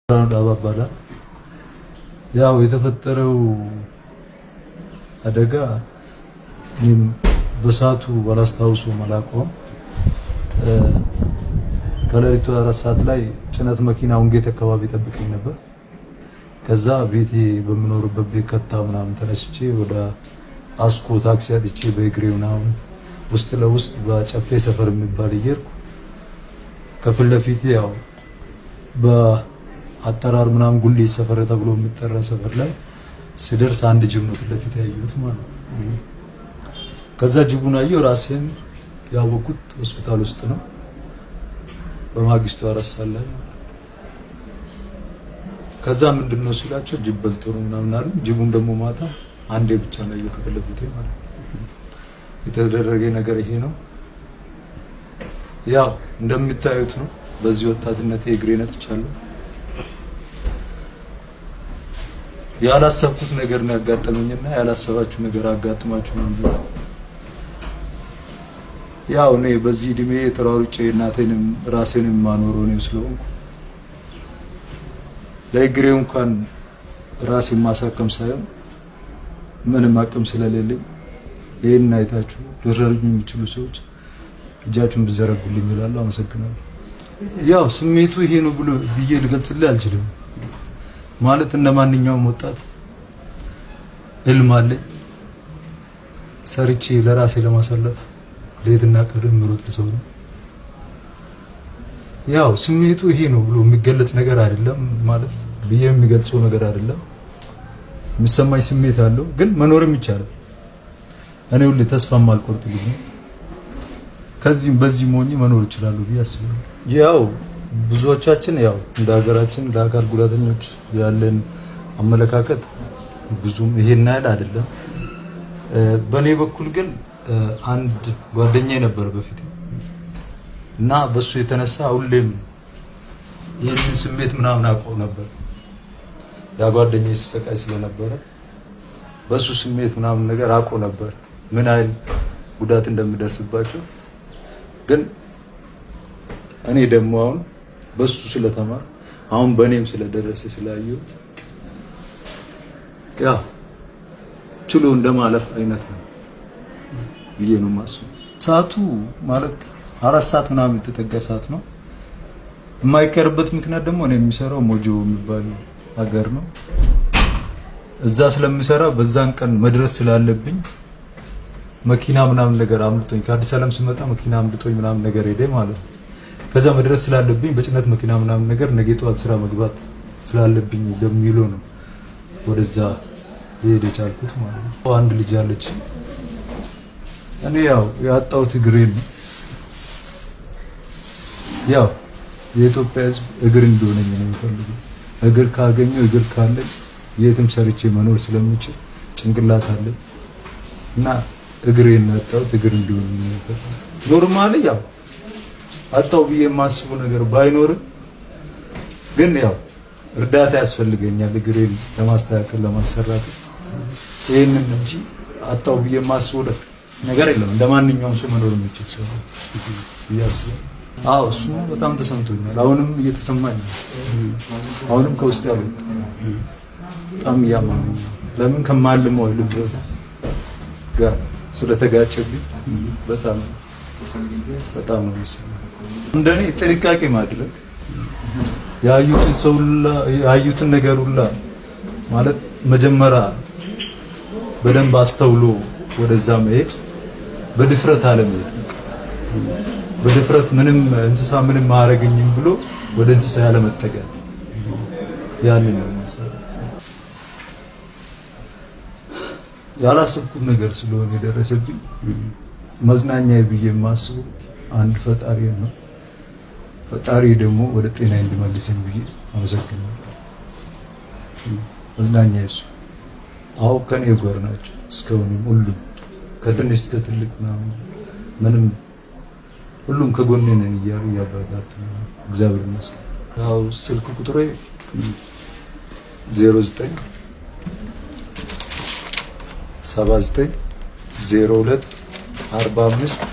ዳባባላ ያው የተፈጠረው አደጋ በሰዓቱ ባላስታውሱ መላቆም ከሌሊቱ 4 ሰዓት ላይ ጭነት መኪና ወንጌት አካባቢ ጠብቀኝ ነበር። ከዛ ቤቴ በመኖርበት ቤት ከታ ምናምን ተነስቼ ወደ አስኮ ታክሲ አጥቼ በእግሬ ምናምን ውስጥ ለውስጥ በጨፌ ሰፈር የሚባል እየሄድኩ ከፊት ለፊቴ ያው በአጠራር ምናምን ጉሊ ሰፈር ተብሎ የሚጠራ ሰፈር ላይ ስደርስ አንድ ጅብ ነው ፊት ለፊት ያየሁት ማለት ነው። ከዛ ጅቡን አየሁ ራሴን ያወኩት ሆስፒታል ውስጥ ነው በማግስቱ 4 ሰዓት ላይ። ከዛ ምንድነው ሲላቸው ጅብ በልቶ ነው ምናምን አሉ። ጅቡን ደግሞ ማታ አንዴ ብቻ ነው ያየሁት ከፊት ለፊቴ ማለት ነው። የተደረገ ነገር ይሄ ነው። ያው እንደምታዩት ነው። በዚህ ወጣትነቴ እግሬ ነጥቻለሁ። ያላሰብኩት ነገር ነው ያጋጠመኝና ያላሰባችሁ ነገር አጋጥማችሁ ነው እንዴ? ያው እኔ በዚህ እድሜ ተራውጬ እናቴንም ራሴንም ማኖር ነው ስለሆንኩ ለእግሬ እንኳን ራሴን ማሳከም ሳይሆን ምንም አቅም ስለሌለኝ ይሄን አይታችሁ ልትረዱኝ የምትችሉ ሰዎች እጃችሁን ብዘረጉልኝ እላለሁ። አመሰግናለሁ። ያው ስሜቱ ይሄ ነው ብሎ ብዬ ልገልጽልህ አልችልም። ማለት እንደማንኛውም ወጣት ህልም አለኝ። ሰርቼ ለራሴ ለማሳለፍ ሌትና ቀን ምሮጥ ሰው ነው። ያው ስሜቱ ይሄ ነው ብሎ የሚገለጽ ነገር አይደለም። ማለት ብዬ የሚገልጸው ነገር አይደለም። የሚሰማኝ ስሜት አለው፣ ግን መኖርም ይቻላል። እኔ ሁሌ ተስፋ ማልቆርጥ ልጅ ነኝ። ከዚህም በዚህ ሞኝ መኖር ይችላል ብዬ አስባለሁ። ያው ብዙዎቻችን ያው እንደ ሀገራችን ለአካል ጉዳተኞች ያለን አመለካከት ብዙም ይሄን ያህል አይደለም። በኔ በኩል ግን አንድ ጓደኛዬ ነበር በፊት እና በሱ የተነሳ ሁሌም ይሄን ስሜት ምናምን አውቀው ነበር። ያ ጓደኛዬ ሲሰቃይ ስለነበረ በሱ ስሜት ምናምን ነገር አውቀው ነበር ምን አይል ጉዳት እንደሚደርስባቸው። ግን እኔ ደግሞ አሁን በሱ ስለተማር አሁን በኔም ስለደረሰ ስላየሁት ያ ችሎ እንደማለፍ አይነት ነው ብዬ ነው የማስበው። ሰዓቱ ማለት 4 ሰዓት ምናምን የተጠጋ ሰዓት ነው። የማይቀርበት ምክንያት ደግሞ እኔ የሚሰራው ሞጆ የሚባል ሀገር ነው። እዛ ስለምሰራ በዛን ቀን መድረስ ስላለብኝ መኪና ምናምን ነገር አምልጦኝ ከአዲስ አበባ ስመጣ መኪና አምልጦኝ ምናምን ነገር ሄደ ማለት ነው። ከዛ መድረስ ስላለብኝ በጭነት መኪና ምናምን ነገር ነገ ጠዋት ስራ መግባት ስላለብኝ በሚለው ነው ወደዛ ሄደ ቻልኩት ማለት ነው። አንድ ልጅ አለች። እኔ ያው ያጣሁት እግሬን ነው። ያው የኢትዮጵያ ሕዝብ እግር እንዲሆነኝ ነው የሚፈልገው። እግር ካገኘው እግር ካለኝ የትም ሰርቼ መኖር ስለምችል ጭንቅላት አለኝ እና እግሬን ያጣሁት እግር እንዲሆነኝ ነው የሚፈልገው። ኖርማሊ ያው አጣው ብዬ የማስበው ነገር ባይኖርም ግን ያው እርዳታ ያስፈልገኛል እግሬን ለማስተካከል ለማሰራት። ይሄንን እንጂ አጣው ብዬ የማስበው ነገር የለም። እንደማንኛውም ሰው መኖር የሚችል ሰው ያስባል። አዎ እሱ በጣም ተሰምቶኛል። አሁንም እየተሰማኝ ነው። አሁንም ከውስጥ ያለው በጣም ያማኝ ለምን ከማልመው ልብ ጋር ስለተጋጨብኝ በጣም ነው የሚሰማኝ። እንደኔ ጥንቃቄ ማድረግ ያዩትን ነገር ሁላ ማለት መጀመሪያ በደንብ አስተውሎ ወደዛ መሄድ፣ በድፍረት አለመሄድ። በድፍረት ምንም እንስሳ ምንም ማረግኝም ብሎ ወደ እንስሳ ያለመጠጋት ያንን ነው መሰለኝ። ያላሰብኩት ነገር ስለሆነ የደረሰብኝ መዝናኛዬ ብዬ የማስበው አንድ ፈጣሪ ነው። ፈጣሪ ደግሞ ወደ ጤና እንዲመልሰኝ ብዬ አመሰግናለሁ። መዝናኛዬ እሱ። አሁን ከኔ ጋር ናቸው እስካሁን ሁሉም ከትንሽ እስከ ትልቅ ምንም ሁሉም ከጎኔ ነን እያሉ እያበረታቱ ነው። እግዚአብሔር ይመስገን። ያው ስልክ ቁጥሬ 09 79 02 45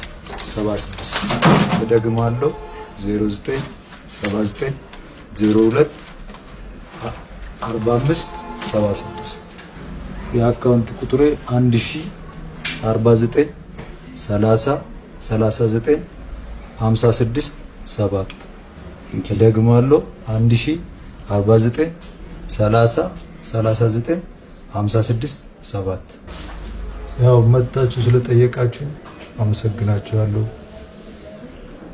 76 እደግማለሁ 09 79 02 4576 የአካውንት ቁጥሬ 1049 30 39 56 7 ደግማለሁ 1049 30 39 56 7 ያው መጣችሁ ስለጠየቃችሁ አመሰግናችኋለሁ።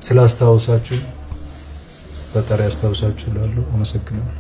ስላስታውሳችሁ ፈጣሪ ያስታውሳችሁ እላለሁ። አመሰግናለሁ።